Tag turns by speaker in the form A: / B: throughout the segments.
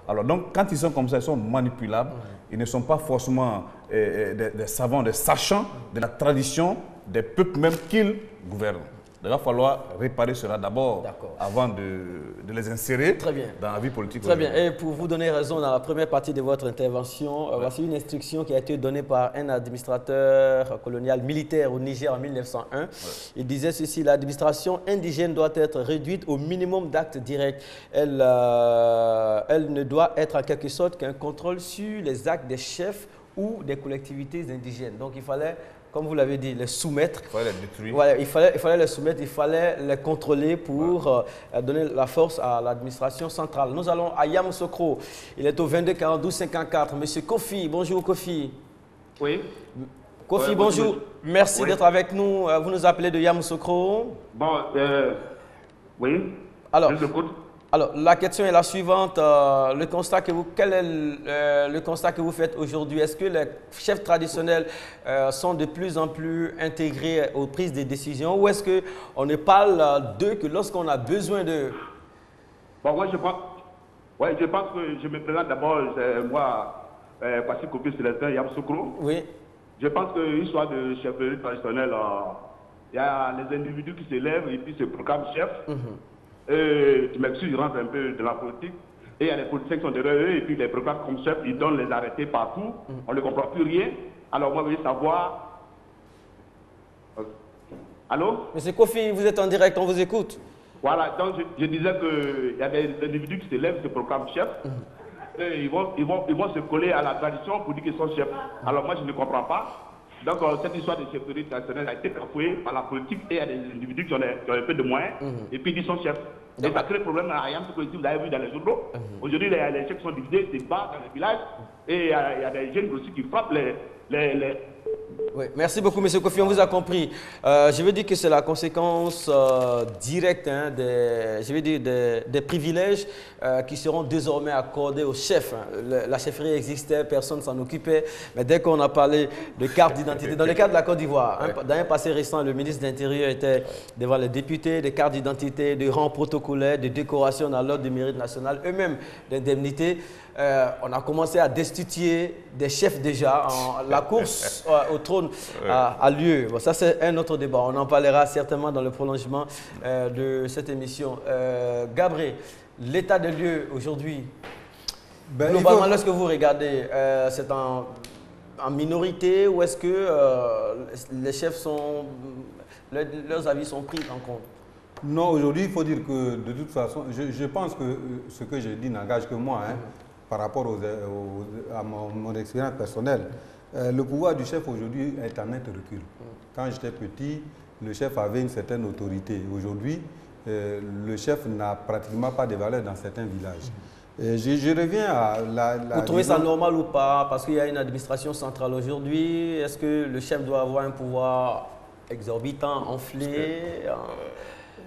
A: Alors donc, quand ils sont comme ça, ils sont manipulables. Ils ne sont pas forcément des savants, des sachants de la tradition des peuples même qu'ils gouvernent. Il va falloir réparer cela d'abord avant de les insérer dans la vie politique.
B: Très bien. Et pour vous donner raison, dans la première partie de votre intervention, voici une instruction qui a été donnée par un administrateur colonial militaire au Niger en 1901. Il disait ceci: l'administration indigène doit être réduite au minimum d'actes directs. Elle ne doit être en quelque sorte qu'un contrôle sur les actes des chefs ou des collectivités indigènes. Donc il fallait, comme vous l'avez dit, les soumettre.
A: Il fallait les détruire.
B: Voilà, il fallait les soumettre, il fallait les contrôler pour donner la force à l'administration centrale. Nous allons à Yamoussoukro. Il est au 22 42 54. Monsieur Kofi, bonjour Kofi.
C: Oui.
B: Kofi, bonjour. Merci d'être avec nous. Vous nous appelez de Yamoussoukro.
C: Bon, oui.
B: Alors,
C: je l'écoute.
B: Alors, la question est la suivante. Quel est le constat que vous faites aujourd'hui? Est-ce que les chefs traditionnels sont de plus en plus intégrés aux prises de décisions, ou est-ce qu'on ne parle d'eux que lorsqu'on a besoin d'eux?
C: Bon, moi, je pense que je me présente d'abord, moi, Passi Kofi Célestin Yamoussoukro.
B: Oui.
C: Je pense qu'une histoire de chefferie traditionnelle, il y a les individus qui se lèvent et puis se proclament chef. Tu m'excuses, je rentre un peu de la politique. Et il y a les politiciens qui sont derrière eux et puis les proclament comme chef, ils donnent les arrêtés partout. On ne comprend plus rien. Alors moi, je veux savoir... Allô?
B: Monsieur Kofi, vous êtes en direct, on vous écoute.
C: Voilà, donc je disais qu'il y a des individus qui se lèvent, se proclament chef. Et ils vont se coller à la tradition pour dire qu'ils sont chefs. Alors moi, je ne comprends pas. Donc cette histoire de chefferie traditionnelle a été cafouée par la politique et il y a des individus qui ont un peu de moyens et puis ils sont chefs. Et ça crée problème à Yamoussoukro, vous avez vu dans les journaux. Aujourd'hui, les chefs sont divisés, ils se battent dans les villages et il y a des jeunes aussi qui frappent
B: Oui, merci beaucoup, M. Kofi, on vous a compris. Je veux dire que c'est la conséquence directe des privilèges qui seront désormais accordés aux chefs. La chefferie existait, personne ne s'en occupait, mais dès qu'on a parlé de carte d'identité, dans le cas de la Côte d'Ivoire, dans un passé récent, le ministre de l'Intérieur était devant les députés, des cartes d'identité, de rangs protocolaires, de décorations dans l'ordre du mérite national, eux-mêmes d'indemnités. On a commencé à destituer des chefs déjà. La course au trône a lieu. Bon, ça, c'est un autre débat. On en parlera certainement dans le prolongement de cette émission. Gabriel, l'état des lieux aujourd'hui, globalement, lorsque vous regardez, c'est en minorité ou est-ce que les chefs leurs avis sont pris en compte?
D: Non, aujourd'hui, il faut dire que de toute façon, je pense que ce que je dis n'engage que moi. Par rapport à mon expérience personnelle, le pouvoir du chef aujourd'hui est en net recul. Quand j'étais petit, le chef avait une certaine autorité. Aujourd'hui, le chef n'a pratiquement pas de valeur dans certains villages. Je reviens à
B: Vous trouvez ça normal ou pas? Parce qu'il y a une administration centrale aujourd'hui. Est-ce que le chef doit avoir un pouvoir exorbitant, enflé?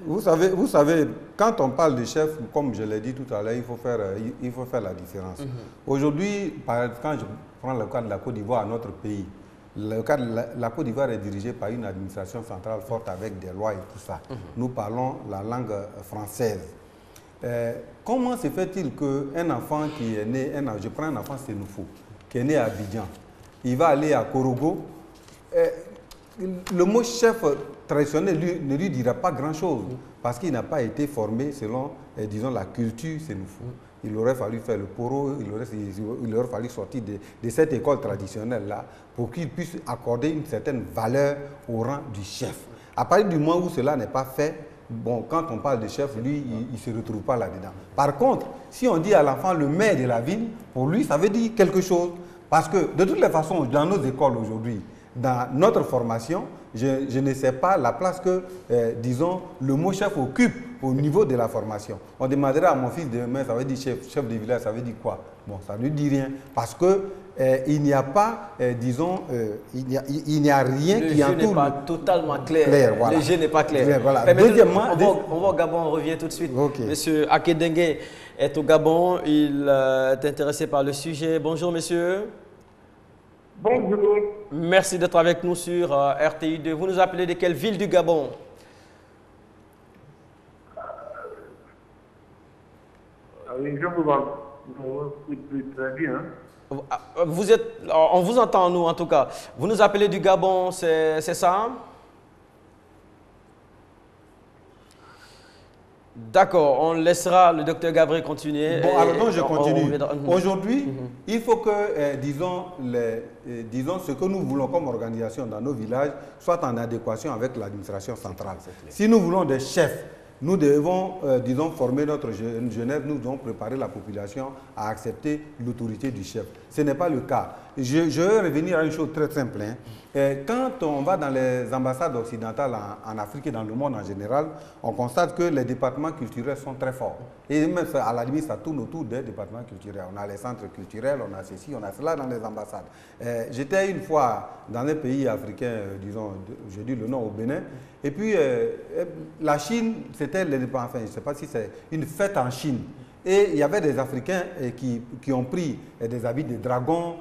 D: Vous savez, quand on parle de chef, comme je l'ai dit tout à l'heure, il faut faire la différence. Aujourd'hui, quand je prends le cas de la Côte d'Ivoire, notre pays, le cas de la Côte d'Ivoire est dirigé par une administration centrale forte avec des lois et tout ça. Nous parlons la langue française. Comment se fait-il qu'un enfant qui est né, je prends un enfant sénoufo, qui est né à Abidjan, il va aller à Korogo, le mot chef traditionnel ne lui dira pas grand-chose parce qu'il n'a pas été formé selon, disons, la culture sénoufo. Il aurait fallu faire le poro, il aurait fallu sortir de cette école traditionnelle-là pour qu'il puisse accorder une certaine valeur au rang du chef. À partir du moment où cela n'est pas fait, bon, quand on parle de chef, lui, il ne se retrouve pas là-dedans. Par contre, si on dit à l'enfant le maire de la ville, pour lui, ça veut dire quelque chose. Parce que de toutes les façons, dans nos écoles aujourd'hui, dans notre formation, je ne sais pas la place que, disons, le mot chef occupe au niveau de la formation. On demanderait à mon fils demain, ça veut dire chef de village, ça veut dire quoi? Bon, ça ne lui dit rien. Parce que il n'y a pas, disons, il n'y a rien qui entoure.
B: Le jeu n'est pas totalement clair.
D: Voilà.
B: Le jeu n'est pas clair.
D: Voilà.
B: Deuxièmement, on va au Gabon, on revient tout de suite.
D: Okay.
B: Monsieur Akedengue est au Gabon, il est intéressé par le sujet. Bonjour monsieur.
E: Bonjour.
B: Merci d'être avec nous sur RTI2. Vous nous appelez de quelle ville du Gabon?
E: Oui, je vous entends. Très bien.
B: On vous entend, nous, en tout cas. Vous nous appelez du Gabon, c'est ça? D'accord, on laissera le docteur Gabriel continuer.
D: Bon, alors donc je continue. Aujourd'hui, il faut que, disons, ce que nous voulons comme organisation dans nos villages soit en adéquation avec l'administration centrale. Si nous voulons des chefs, nous devons, disons, former notre jeunesse, nous devons préparer la population à accepter l'autorité du chef. Ce n'est pas le cas. Je veux revenir à une chose très simple. Quand on va dans les ambassades occidentales en Afrique et dans le monde en général, on constate que les départements culturels sont très forts. Et même à la limite, ça tourne autour des départements culturels. On a les centres culturels, on a ceci, on a cela dans les ambassades. J'étais une fois dans un pays africain, disons, je dis le nom, au Bénin, et puis la Chine, c'était, enfin, je ne sais pas si c'est une fête en Chine. Et il y avait des Africains qui ont pris des habits de dragons.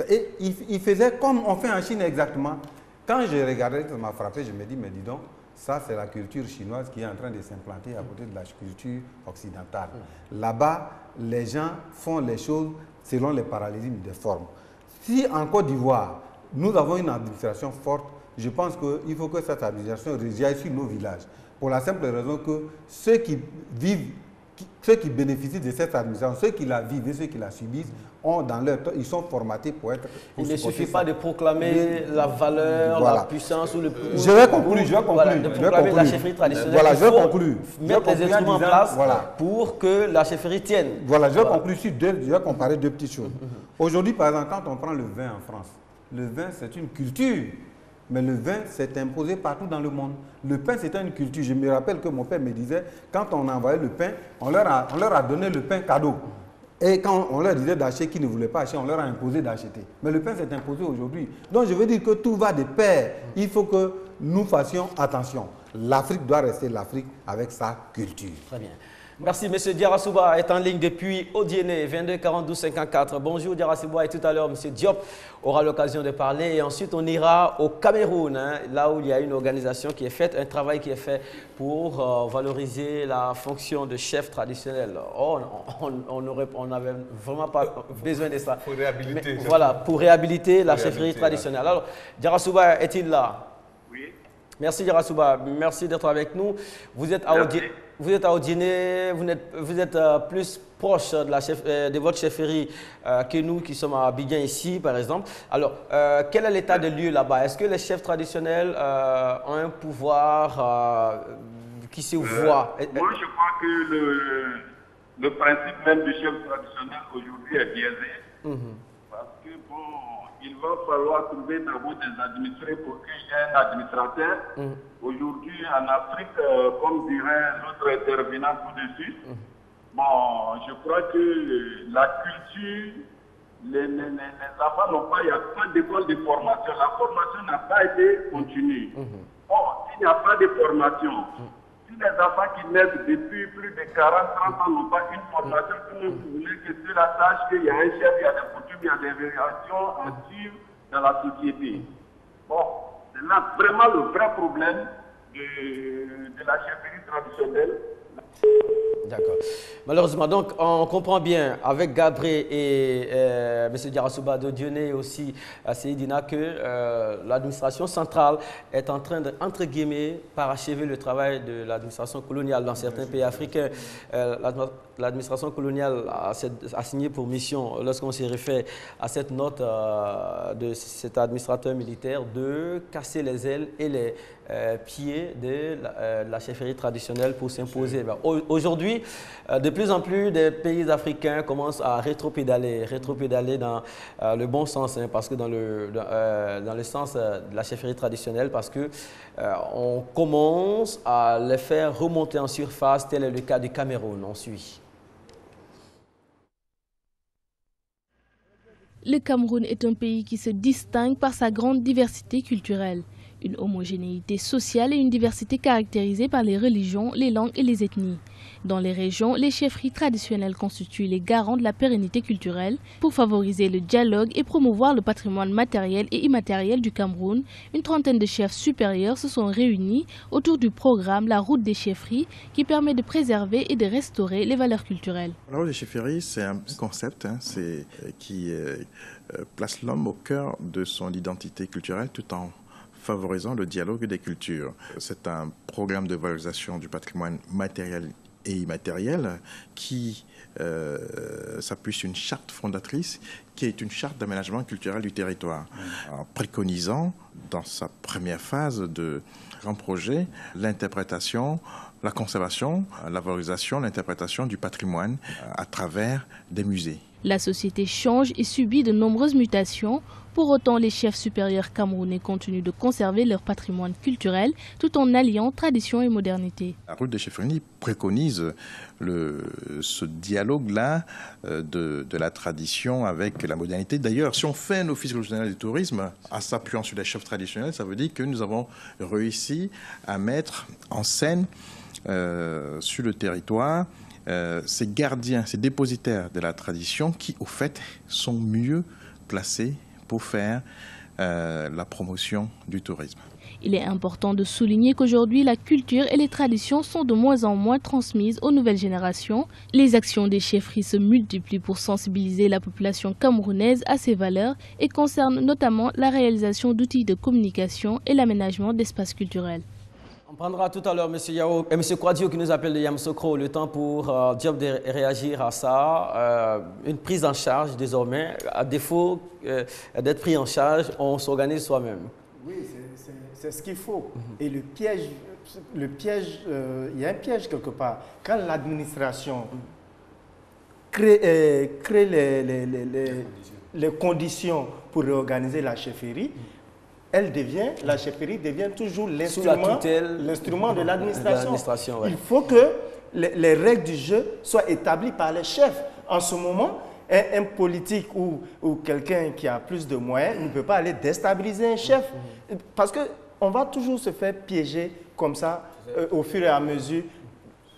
D: Et ils faisaient comme on fait en Chine exactement. Quand je regardais, ça m'a frappé, je me dis, mais dis donc, ça c'est la culture chinoise qui est en train de s'implanter à côté de la culture occidentale. Là-bas, les gens font les choses selon les parallélismes des formes. Si en Côte d'Ivoire, nous avons une administration forte, je pense qu'il faut que cette administration réagisse sur nos villages. Pour la simple raison que ceux qui vivent, ceux qui bénéficient de cette administration, ceux qui la vivent et ceux qui la subissent, ils sont formatés pour être...
B: Il ne suffit pas de proclamer la valeur,
D: voilà,
B: la puissance ou le...
D: Je vais conclure.
B: Voilà, de proclamer la chefferie traditionnelle.
D: Voilà, je vais conclure.
B: Mettre les instruments en place
D: voilà,
B: pour que la chefferie tienne.
D: Voilà, je vais conclure sur je vais comparer deux petites choses. Aujourd'hui, par exemple, quand on prend le vin en France, le vin c'est une culture. Mais le vin s'est imposé partout dans le monde. Le pain, c'était une culture. Je me rappelle que mon père me disait, quand on envoyait le pain, on leur a donné le pain cadeau. Et quand on leur disait d'acheter, qui ne voulaient pas acheter, on leur a imposé d'acheter. Mais le pain s'est imposé aujourd'hui. Donc je veux dire que tout va de pair. Il faut que nous fassions attention. L'Afrique doit rester l'Afrique avec sa culture.
B: Très bien. Merci, M. Diarra-Souba est en ligne depuis Odiéné, 22 42 54. Bonjour Diarra-Souba, et tout à l'heure, M. Diop aura l'occasion de parler. Et ensuite, on ira au Cameroun, hein, là où il y a une organisation qui est faite, un travail qui est fait pour valoriser la fonction de chef traditionnel. Oh, on n'avait vraiment pas besoin de ça.
A: Pour réhabiliter.
B: Mais, voilà, pour réhabiliter la chefferie traditionnelle. Alors, Diarra-Souba est-il là?
E: Oui.
B: Merci Diarra-Souba, merci d'être avec nous. Vous êtes à Odiéné, vous êtes plus proche de votre chefferie que nous qui sommes à Abidjan ici, par exemple. Alors, quel est l'état des lieux là-bas? Est-ce que les chefs traditionnels ont un pouvoir qui se voit?
E: Moi, je crois que le principe même du chef traditionnel aujourd'hui est biaisé. Parce que, bon, il va falloir trouver d'abord des administrés pour qu'il y ait un administrateur. Aujourd'hui, en Afrique, comme dirait notre intervenant tout de suite, bon, je crois que la culture, les enfants n'ont pas, il n'y a pas d'école de formation. La formation n'a pas été continue. Bon, s'il n'y a pas de formation, si les enfants qui naissent depuis plus de 40, 30 ans n'ont pas une formation, vous voulez que cela sache qu'il y a un chef, il y a des coutumes, il y a des variations à suivre dans la société. Bon, c'est là vraiment le vrai problème de la chefferie traditionnelle.
B: D'accord. Malheureusement, donc, on comprend bien avec Gabriel et M. Diarra-Souba d'Odiéné et aussi Seydina que l'administration centrale est en train de, entre guillemets, parachever le travail de l'administration coloniale dans certains pays africains. L'administration coloniale a signé pour mission, lorsqu'on s'est référé à cette note de cet administrateur militaire, de casser les ailes et les pieds de la chefferie traditionnelle pour s'imposer. Aujourd'hui, de plus en plus des pays africains commencent à rétropédaler dans le bon sens, hein, parce que dans le sens de la chefferie traditionnelle, parce que on commence à les faire remonter en surface. Tel est le cas du Cameroun. On suit.
F: Le Cameroun est un pays qui se distingue par sa grande diversité culturelle. Une homogénéité sociale et une diversité caractérisée par les religions, les langues et les ethnies. Dans les régions, les chefferies traditionnelles constituent les garants de la pérennité culturelle. Pour favoriser le dialogue et promouvoir le patrimoine matériel et immatériel du Cameroun, une trentaine de chefs supérieurs se sont réunis autour du programme La Route des chefferies qui permet de préserver et de restaurer les valeurs culturelles.
G: La Route des chefferies, c'est un concept qui place l'homme au cœur de son identité culturelle tout en favorisant le dialogue des cultures. C'est un programme de valorisation du patrimoine matériel et immatériel qui s'appuie sur une charte fondatrice qui est une charte d'aménagement culturel du territoire, en préconisant dans sa première phase de grand projet l'interprétation, la conservation, la valorisation, l'interprétation du patrimoine à travers des musées.
F: La société change et subit de nombreuses mutations. Pour autant, les chefs supérieurs camerounais continuent de conserver leur patrimoine culturel tout en alliant tradition et modernité.
G: La route des chefferies préconise ce dialogue-là de la tradition avec la modernité. D'ailleurs, si on fait un office régional du tourisme en s'appuyant sur les chefs traditionnels, ça veut dire que nous avons réussi à mettre en scène sur le territoire ces gardiens, ces dépositaires de la tradition qui, au fait, sont mieux placés pour faire la promotion du tourisme.
F: Il est important de souligner qu'aujourd'hui, la culture et les traditions sont de moins en moins transmises aux nouvelles générations. Les actions des chefferies se multiplient pour sensibiliser la population camerounaise à ces valeurs et concernent notamment la réalisation d'outils de communication et l'aménagement d'espaces culturels.
B: On prendra tout à l'heure M. Yao et M. Kwadio qui nous appelle de Yamoussoukro le temps pour Diop de réagir à ça. Une prise en charge désormais, à défaut d'être pris en charge, on s'organise soi-même.
H: Oui, c'est ce qu'il faut. Et le piège, il y a un piège quelque part. Quand l'administration crée les conditions pour réorganiser la chefferie, la chefferie devient toujours l'instrument de l'administration. Ouais. Il faut que les règles du jeu soient établies par les chefs. En ce moment, un politique ou quelqu'un qui a plus de moyens ne peut pas aller déstabiliser un chef. Parce qu'on va toujours se faire piéger comme ça au fur et à mesure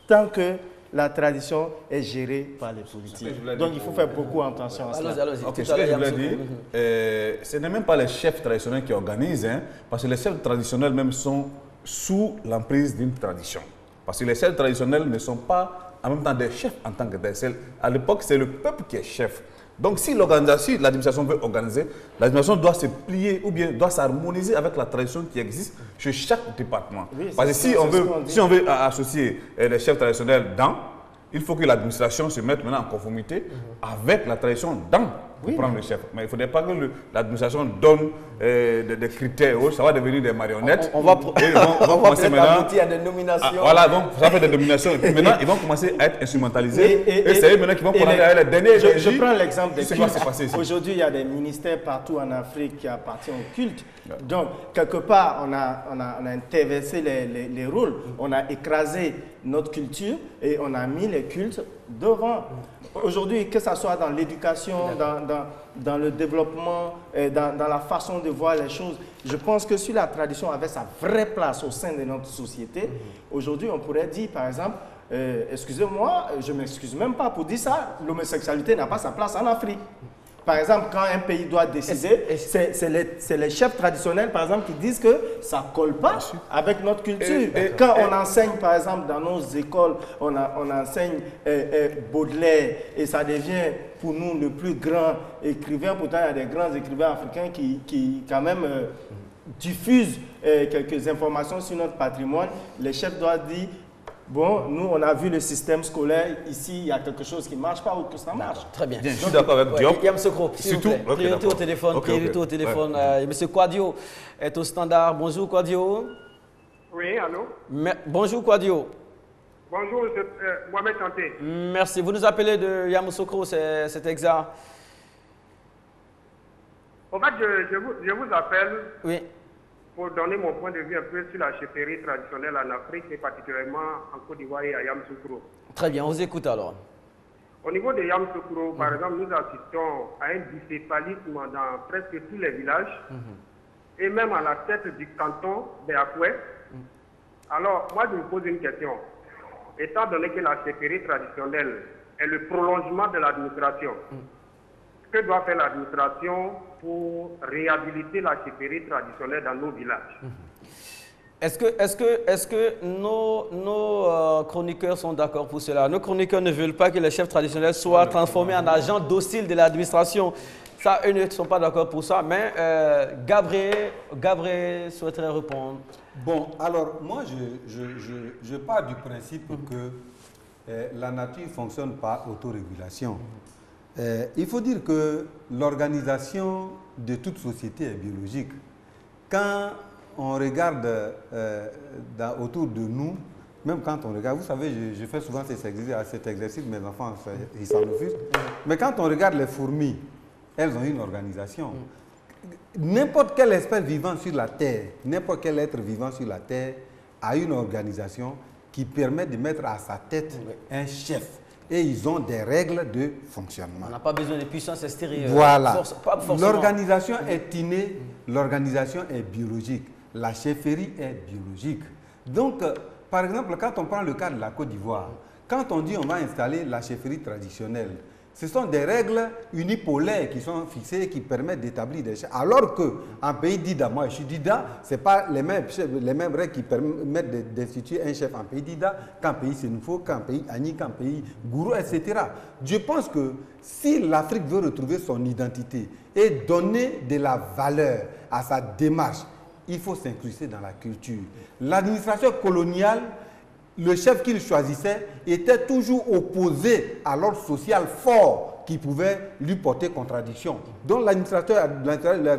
H: tant que la tradition est gérée par les politiques. Donc il faut faire beaucoup attention à cela.
A: Okay, ce que je voulais dire, ce n'est même pas les chefs traditionnels qui organisent, parce que les chefs traditionnels même sont sous l'emprise d'une tradition. Parce que les chefs traditionnels ne sont pas en même temps des chefs en tant que tels. À l'époque, c'est le peuple qui est chef. Donc si l'administration veut organiser, l'administration doit se plier ou bien doit s'harmoniser avec la tradition qui existe chez chaque département. Oui, parce que si on veut associer les chefs traditionnels il faut que l'administration se mette maintenant en conformité avec la tradition pour prendre le chef. Mais il ne faudrait pas que l'administration donne des critères, ça va devenir des marionnettes.
B: On va commencer maintenant à des nominations.
A: Voilà, donc ça fait des nominations. Et puis maintenant, ils vont commencer à être instrumentalisés. Et c'est eux maintenant qui vont prendre les derniers.
H: Je prends l'exemple des cultes. Aujourd'hui, il y a des ministères partout en Afrique qui appartiennent au culte. Donc, quelque part, on a interversé les rôles. On a écrasé notre culture et on a mis les cultes devant. Aujourd'hui, que ce soit dans l'éducation, dans le développement, dans la façon de voir les choses, je pense que si la tradition avait sa vraie place au sein de notre société, aujourd'hui, on pourrait dire, par exemple, excusez-moi, je ne m'excuse même pas pour dire ça, l'homosexualité n'a pas sa place en Afrique. Par exemple, quand un pays doit décider, c'est les chefs traditionnels, par exemple, qui disent que ça ne colle pas avec notre culture. Quand on enseigne, par exemple, dans nos écoles, on enseigne Baudelaire, et ça devient pour nous le plus grand écrivain. Pourtant, il y a des grands écrivains africains qui quand même, diffusent quelques informations sur notre patrimoine. Les chefs doivent dire, bon, nous, on a vu le système scolaire. Ici, il y a quelque chose qui ne marche pas ou que ça marche.
B: Très bien.
A: Je suis d'accord avec Diop.
B: Yamoussoukro, s'il vous plaît. Priorité au téléphone. Priorité au téléphone. Monsieur Kwadio est au standard. Bonjour, Kwadio.
I: Oui, allô?
B: Bonjour, Kwadio.
I: Bonjour, Mohamed Santé.
B: Merci. Vous nous appelez de Yamoussoukro, c'est exact.
I: En fait, je vous appelle.
B: Oui.
I: Pour donner mon point de vue un peu sur la chefferie traditionnelle en Afrique et particulièrement en Côte d'Ivoire et à Yamoussoukro.
B: Très bien, on vous écoute alors.
I: Au niveau de Yamoussoukro, par exemple, nous assistons à un bicéphalisme dans presque tous les villages. et même à la tête du canton d'Akoué. Alors, moi, je me pose une question. Étant donné que la chefferie traditionnelle est le prolongement de l'administration, que doit faire l'administration pour réhabiliter la chefferie traditionnelle dans nos villages?
B: Est-ce que nos chroniqueurs sont d'accord pour cela? Nos chroniqueurs ne veulent pas que les chefs traditionnels soient transformés en agents dociles de l'administration. Ça, eux ne sont pas d'accord pour ça, mais Gabriel souhaiterait répondre.
D: Bon, alors moi, je pars du principe que la nature fonctionne par autorégulation. Il faut dire que l'organisation de toute société est biologique. Quand on regarde autour de nous, même quand on regarde, vous savez, je fais souvent cet exercice, mes enfants, ils s'en refusent. Mais quand on regarde les fourmis, elles ont une organisation. N'importe quelle espèce vivant sur la Terre, n'importe quel être vivant sur la Terre a une organisation qui permet de mettre à sa tête un chef. Et ils ont des règles de fonctionnement.
B: On n'a pas besoin de puissance extérieure.
D: Voilà. L'organisation est innée, l'organisation est biologique. La chefferie est biologique. Donc, par exemple, quand on prend le cas de la Côte d'Ivoire, quand on dit on va installer la chefferie traditionnelle, ce sont des règles unipolaires qui sont fixées et qui permettent d'établir des chefs. Alors qu'en pays d'Ida, moi je suis d'Ida, ce n'est pas les mêmes règles qui permettent d'instituer un chef en pays d'Ida qu'en pays Sénoufo, qu'en pays Agni, qu'en pays Gourou, etc. Je pense que si l'Afrique veut retrouver son identité et donner de la valeur à sa démarche, il faut s'incruster dans la culture. L'administration coloniale, le chef qu'il choisissait était toujours opposé à l'ordre social fort qui pouvait lui porter contradiction. Donc l'administrateur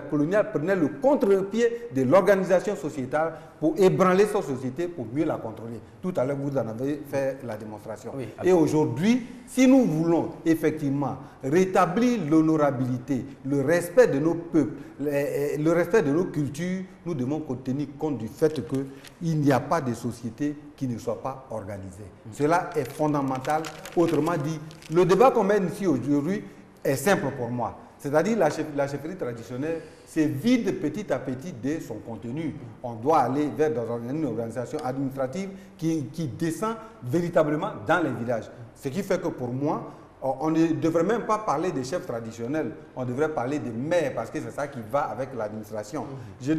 D: colonial prenait le contre-pied de l'organisation sociétale pour ébranler sa société, pour mieux la contrôler. Tout à l'heure, vous en avez fait la démonstration. Oui, et aujourd'hui, si nous voulons effectivement rétablir l'honorabilité, le respect de nos peuples, le respect de nos cultures, nous devons tenir compte du fait qu'il n'y a pas de société qui ne soit pas organisée. Cela est fondamental. Autrement dit, le débat qu'on mène ici aujourd'hui est simple pour moi. C'est-à-dire la chefferie traditionnelle se vide petit à petit de son contenu. On doit aller vers une organisation administrative qui descend véritablement dans les villages. Ce qui fait que pour moi, on ne devrait même pas parler des chefs traditionnels, on devrait parler des maires parce que c'est ça qui va avec l'administration. Je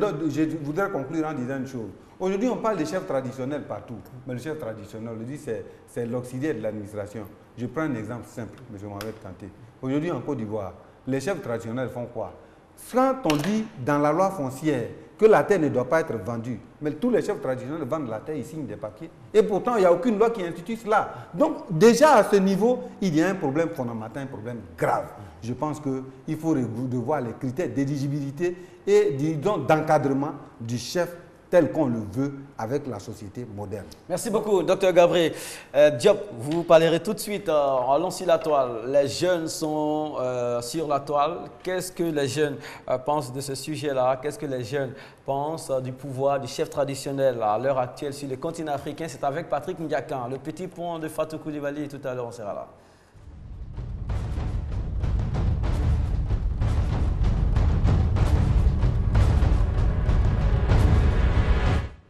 D: voudrais conclure en disant une chose. Aujourd'hui, on parle des chefs traditionnels partout, mais le chef traditionnel, on le dit, c'est l'auxiliaire de l'administration. Je prends un exemple simple, M. Mohamed Kanté. Aujourd'hui, en Côte d'Ivoire, les chefs traditionnels font quoi? Quand on dit dans la loi foncière que la terre ne doit pas être vendue, mais tous les chefs traditionnels vendent la terre, ils signent des papiers. Et pourtant, il n'y a aucune loi qui institue cela. Donc, déjà à ce niveau, il y a un problème fondamental, un problème grave. Je pense qu'il faut revoir les critères d'éligibilité et d'encadrement du chef tel qu'on le veut avec la société moderne.
B: Merci beaucoup, Dr Gabriel. Diop, vous parlerez tout de suite, allons sur la toile. Les jeunes sont sur la toile. Qu'est-ce que les jeunes pensent de ce sujet-là? Qu'est-ce que les jeunes pensent du pouvoir du chef traditionnel à l'heure actuelle sur le continent africain? C'est avec Patrick Ndiakan, le petit pont de Fatou Koulibaly, et tout à l'heure on sera là.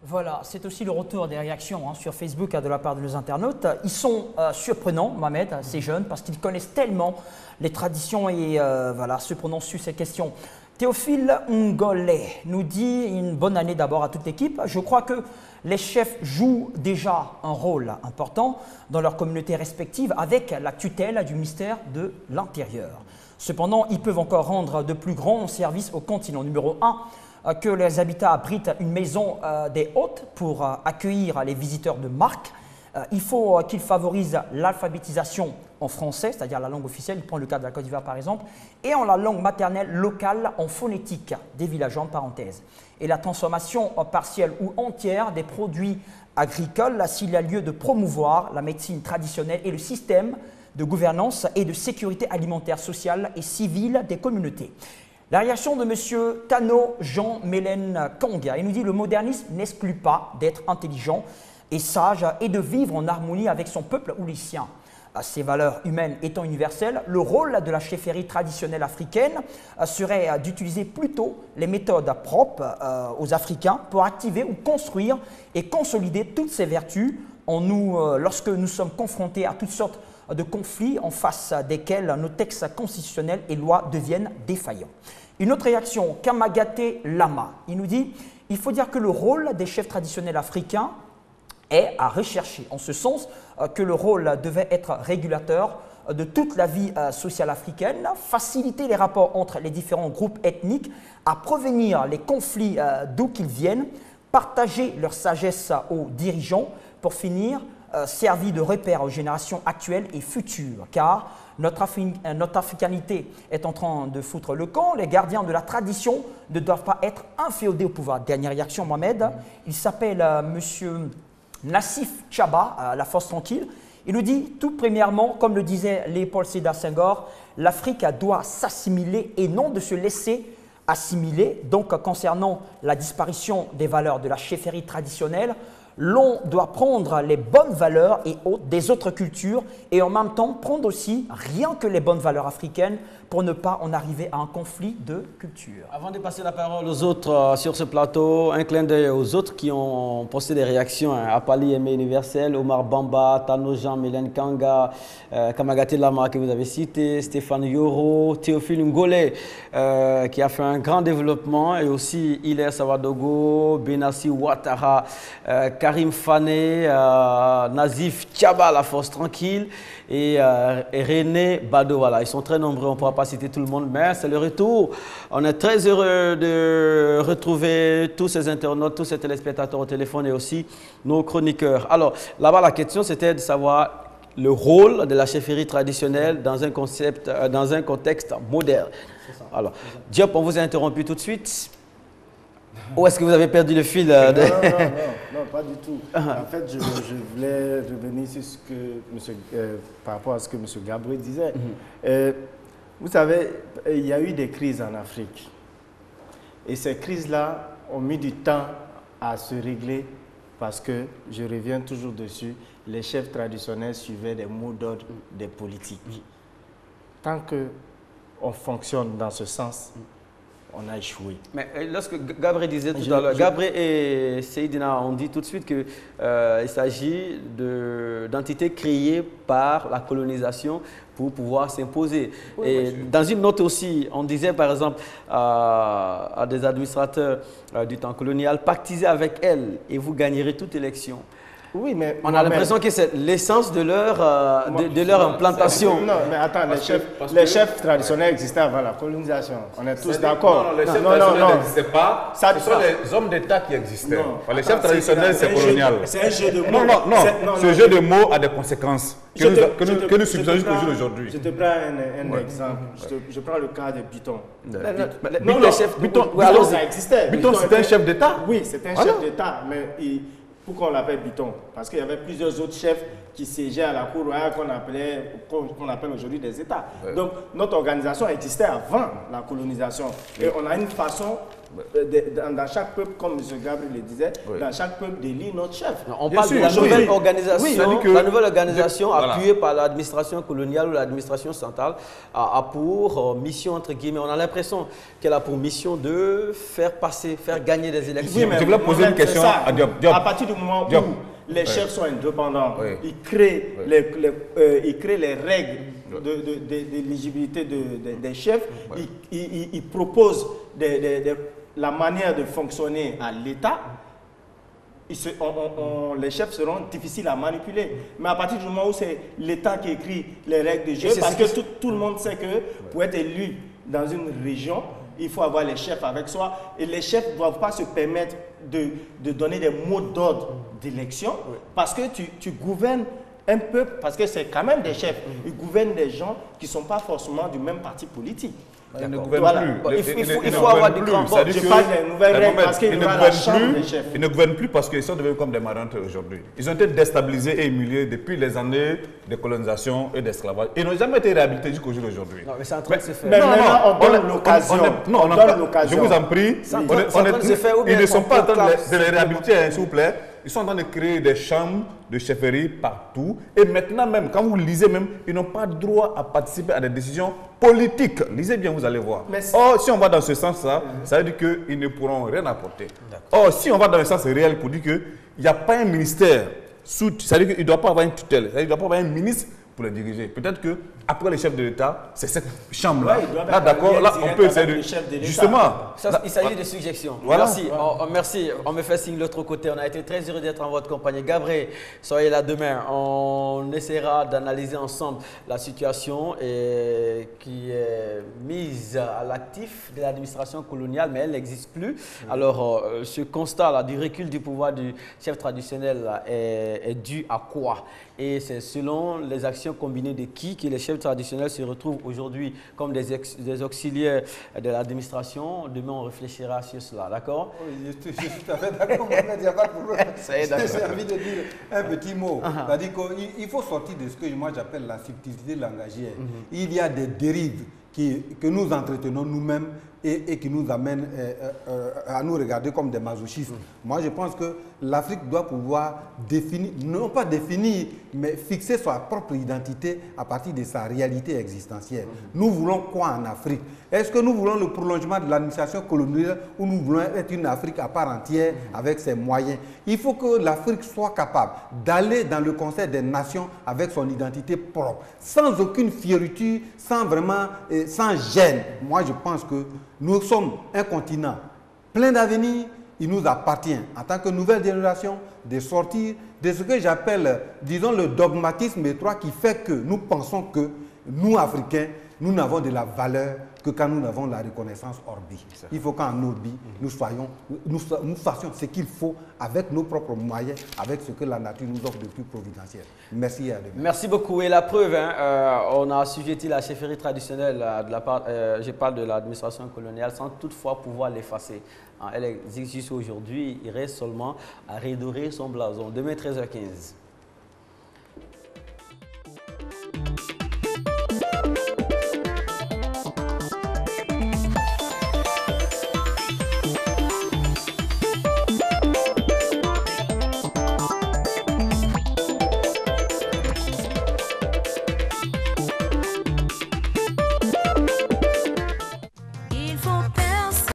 J: Voilà, c'est aussi le retour des réactions sur Facebook de la part de nos internautes. Ils sont surprenants, Mohamed, ces jeunes, parce qu'ils connaissent tellement les traditions et voilà, se prononcent sur ces questions. Théophile Ngolé nous dit une bonne année d'abord à toute l'équipe. Je crois que les chefs jouent déjà un rôle important dans leur communauté respective avec la tutelle du ministère de l'Intérieur. Cependant, ils peuvent encore rendre de plus grands services au continent. Numéro 1, que les habitats abritent une maison des hôtes pour accueillir les visiteurs de marque. Il faut qu'ils favorisent l'alphabétisation en français, c'est-à-dire la langue officielle, il prend le cas de la Côte d'Ivoire par exemple, et en la langue maternelle locale en phonétique des villageois en parenthèse. Et la transformation partielle ou entière des produits agricoles s'il y a lieu de promouvoir la médecine traditionnelle et le système de gouvernance et de sécurité alimentaire, sociale et civile des communautés. La réaction de M. Tano Jean Mélène Konga, il nous dit « Le modernisme n'exclut pas d'être intelligent et sage et de vivre en harmonie avec son peuple ou les siens. ces valeurs humaines étant universelles, le rôle de la chefferie traditionnelle africaine serait d'utiliser plutôt les méthodes propres aux Africains pour activer ou construire et consolider toutes ces vertus lorsque nous sommes confrontés à toutes sortes de conflits en face desquels nos textes constitutionnels et lois deviennent défaillants. Une autre réaction, Kamagate Lama, il nous dit « Il faut dire que le rôle des chefs traditionnels africains est à rechercher, en ce sens que le rôle devait être régulateur de toute la vie sociale africaine, faciliter les rapports entre les différents groupes ethniques, à prévenir les conflits d'où qu'ils viennent, partager leur sagesse aux dirigeants, pour finir, servir de repère aux générations actuelles et futures, car notre africanité est en train de foutre le camp. Les gardiens de la tradition ne doivent pas être inféodés au pouvoir. Dernière réaction, Mohamed. Il s'appelle Monsieur Nassif Chaba, La Force Tranquille. Il nous dit, tout premièrement, comme le disait Léopold Sédar Senghor, l'Afrique doit s'assimiler et non de se laisser assimiler. Donc, concernant la disparition des valeurs de la chefferie traditionnelle, l'on doit prendre les bonnes valeurs des autres cultures et en même temps prendre aussi rien que les bonnes valeurs africaines pour ne pas en arriver à un conflit de culture.
B: Avant de passer la parole aux autres sur ce plateau, un clin d'œil aux autres qui ont posté des réactions. Apali Aimé Universel, Omar Bamba, Tano Jean, Mélène Kanga, Kamagate Lama que vous avez cité, Stéphane Yoro, Théophile Ngolé qui a fait un grand développement et aussi Hilaire Savadogo, Benassi Ouattara, Karim Fane, Nazif Tchaba, La Force Tranquille et René Bado. Voilà, ils sont très nombreux, on ne pourra pas citer tout le monde, mais c'est le retour. On est très heureux de retrouver tous ces internautes, tous ces téléspectateurs au téléphone et aussi nos chroniqueurs. Alors, là-bas, la question, c'était de savoir le rôle de la chefferie traditionnelle dans un contexte moderne. Alors, Diop, on vous a interrompu tout de suite. Ou est-ce que vous avez perdu le fil
H: non, pas du tout. En fait, je voulais revenir sur ce que par rapport à ce que M. Gabriel disait. Vous savez, il y a eu des crises en Afrique. Et ces crises-là ont mis du temps à se régler parce que, je reviens toujours dessus, les chefs traditionnels suivaient des mots d'ordre des politiques. Tant qu'on fonctionne dans ce sens, on a échoué.
B: Mais lorsque Gabriel disait tout à l'heure, Gabriel et Seydina ont dit tout de suite qu'il s'agit d'entités créées par la colonisation pour pouvoir s'imposer. Oui, et dans une note aussi, on disait par exemple à des administrateurs du temps colonial, pactisez avec elles et vous gagnerez toute élection.
H: Oui, mais
B: on a l'impression que c'est l'essence de leur implantation.
H: Non, mais attends, les chefs traditionnels existaient avant la colonisation. On est tous d'accord.
A: Non, les chefs traditionnels n'existaient pas. Ce sont les hommes d'État qui existaient. Les chefs traditionnels, c'est colonial.
H: C'est un jeu de mots.
A: Non. Ce jeu de mots a des conséquences que nous subissons jusqu'au jour d'aujourd'hui.
H: Je te prends un exemple. Je prends le cas de Biton.
A: Biton, ça existait. Biton, c'était un chef d'État.
H: Oui, c'était un chef d'État, mais pourquoi on l'appelle Biton? Parce qu'il y avait plusieurs autres chefs qui siégeaient à la cour royale qu'on appelle aujourd'hui des États. Ouais. Donc, notre organisation existait avant la colonisation. Et on a une façon, dans chaque peuple, comme M. Gabriel le disait, dans chaque peuple d'élire notre chef.
B: On parle de la nouvelle organisation, la nouvelle organisation appuyée par l'administration coloniale ou l'administration centrale a pour mission, entre guillemets, on a l'impression qu'elle a pour mission de faire gagner des élections.
A: Oui, mais je voulais poser une question à Diop.
H: À partir du moment où les chefs sont indépendants, ils créent les règles d'éligibilité des chefs, ils proposent la manière de fonctionner à l'État. Les chefs seront difficiles à manipuler. Mais à partir du moment où c'est l'État qui écrit les règles du jeu, parce que tout le monde sait que pour être élu dans une région, il faut avoir les chefs avec soi. Et les chefs ne doivent pas se permettre de donner des mots d'ordre d'élection, parce que tu gouvernes un peuple, parce que c'est quand même des chefs. Ils gouvernent des gens qui ne sont pas forcément du même parti politique.
A: Ils ne gouvernent plus.
H: Il faut avoir des grands bords. Je parle des nouvelles règles parce qu'ils ne gouvernent plus.
A: Ils ne gouvernent plus parce qu'ils sont devenus comme des marins aujourd'hui. Ils ont été déstabilisés et humiliés depuis les années de colonisation et d'esclavage. Ils n'ont jamais été réhabilités jusqu'au jour d'aujourd'hui.
B: Non, mais c'est en train de se faire.
H: Mais maintenant, on donne l'occasion.
A: Je vous en prie. Ils ne sont pas en train de les réhabiliter, s'il vous plaît. Ils sont en train de créer des chambres de chefferie partout. Et maintenant même, quand vous lisez même, ils n'ont pas droit à participer à des décisions politiques. Lisez bien, vous allez voir. Or, si on va dans ce sens-là, ça veut dire qu'ils ne pourront rien apporter. Or, si on va dans le sens réel pour dire qu'il n'y a pas un ministère, ça veut dire qu'il ne doit pas avoir une tutelle, il ne doit pas avoir un ministre pour le diriger. Peut-être qu'après les chefs de l'État, c'est cette chambre-là. Là, d'accord, là, on peut essayer de... Justement.
B: Il s'agit de suggestions.
A: Voilà.
B: Merci. Merci. On me fait signe de l'autre côté. On a été très heureux d'être en votre compagnie. Gabriel, soyez là demain. On essaiera d'analyser ensemble la situation qui est mise à l'actif de l'administration coloniale, mais elle n'existe plus. Alors, ce constat-là du recul du pouvoir du chef traditionnel là, est dû à quoi? Et c'est selon les actions combinées de qui que les chefs traditionnels se retrouvent aujourd'hui comme des auxiliaires de l'administration. Demain, on réfléchira sur cela, d'accord?
D: Oui, je suis tout à fait d'accord, il n'y a pas de problème. J'ai envie de dire un petit mot. C'est-à-dire qu'il faut sortir de ce que moi j'appelle la subtilité langagière. Il y a des dérives que nous entretenons nous-mêmes et qui nous amènent à nous regarder comme des masochistes. Moi, je pense que l'Afrique doit pouvoir définir, non pas définir, mais fixer sa propre identité à partir de sa réalité existentielle. Nous voulons quoi en Afrique? Est-ce que nous voulons le prolongement de l'administration coloniale ou nous voulons être une Afrique à part entière avec ses moyens? Il faut que l'Afrique soit capable d'aller dans le concert des nations avec son identité propre, sans aucune fioriture, sans vraiment, sans gêne. Moi, je pense que nous sommes un continent plein d'avenir. Il nous appartient, en tant que nouvelle génération, de sortir de ce que j'appelle, disons, le dogmatisme étroit qui fait que nous pensons que nous, Africains, nous n'avons de la valeur que quand nous avons la reconnaissance orbi. Il faut qu'en orbi, nous fassions ce qu'il faut avec nos propres moyens, avec ce que la nature nous offre de plus providentiel. Merci à demain.
B: Merci beaucoup. Et la preuve, on a assujetti la chefferie traditionnelle de la part, je parle de l'administration coloniale, sans toutefois pouvoir l'effacer. Elle existe aujourd'hui, il reste seulement à redorer son blason. Demain, 13h15.
K: Il faut